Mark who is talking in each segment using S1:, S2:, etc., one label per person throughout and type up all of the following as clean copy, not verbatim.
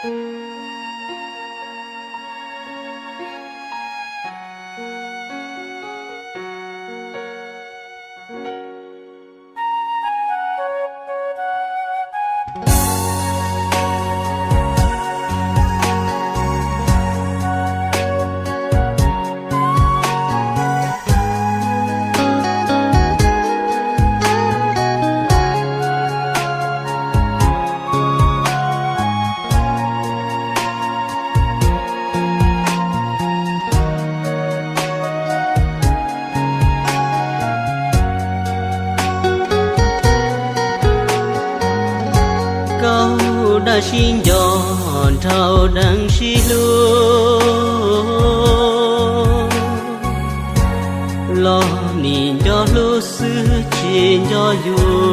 S1: đã xin giòn thao đằng xí lu lo nhìn cho lu sư trên cho yu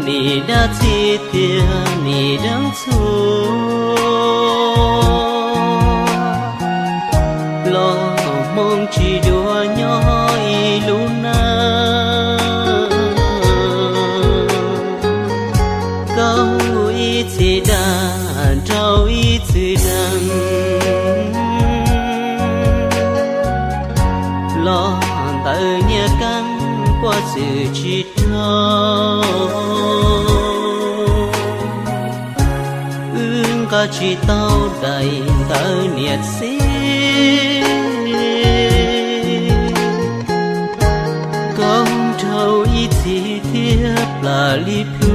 S1: nì đã chi tia nì đắng su lo mong chỉ đùa nhỏ y lu na câu ý chỉ đàn trao ý chỉ đàn lo tự nhớ căng qua sự chỉ trao cả chỉ tao đầy tao nhiệt xí con trâu ý chỉ thiếp là li phu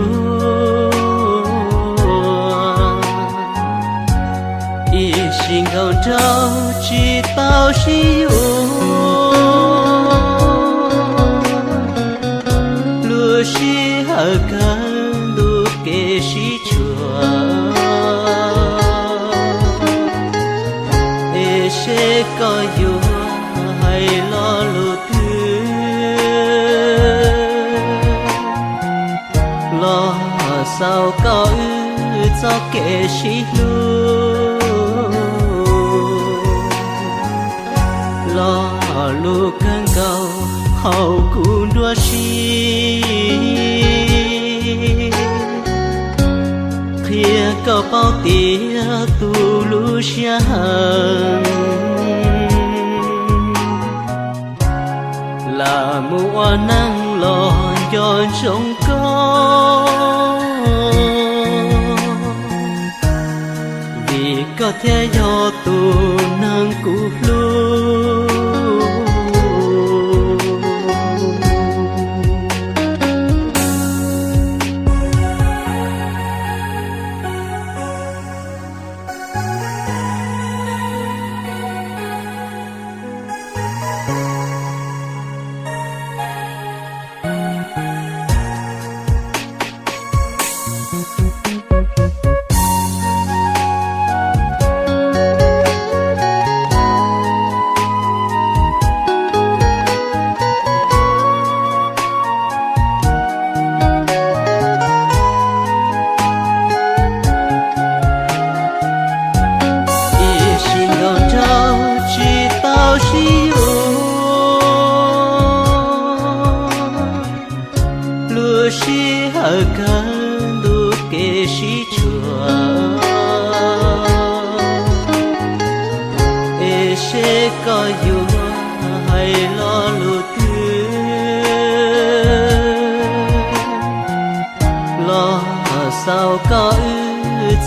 S1: ý xin con trâu chỉ tao xí lúa xí hở cơn lúa kê xí chùa sẽ có dù hay lo lụt lo sao có cho kẻ sĩ lu lo lu cơn cầu hậu cũng đua xí kia có bao tia tu lu xa là mùa nắng lo cho sống có vì có thể do tu nắng cũ lu xí hở cơn lúa kê xí chùa sẽ có dù hay lo lụt lo sao có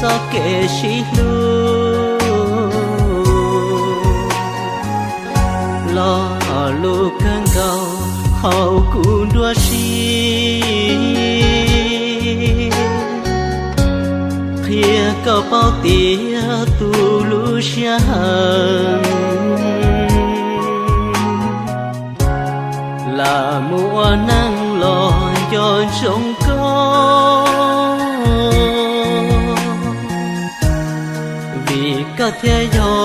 S1: cho kê xí lu lo lu cơn cầu hậu cũng đua xí kia có bao tia tu lu xa là mùa nắng lo cho sống có vì có thể do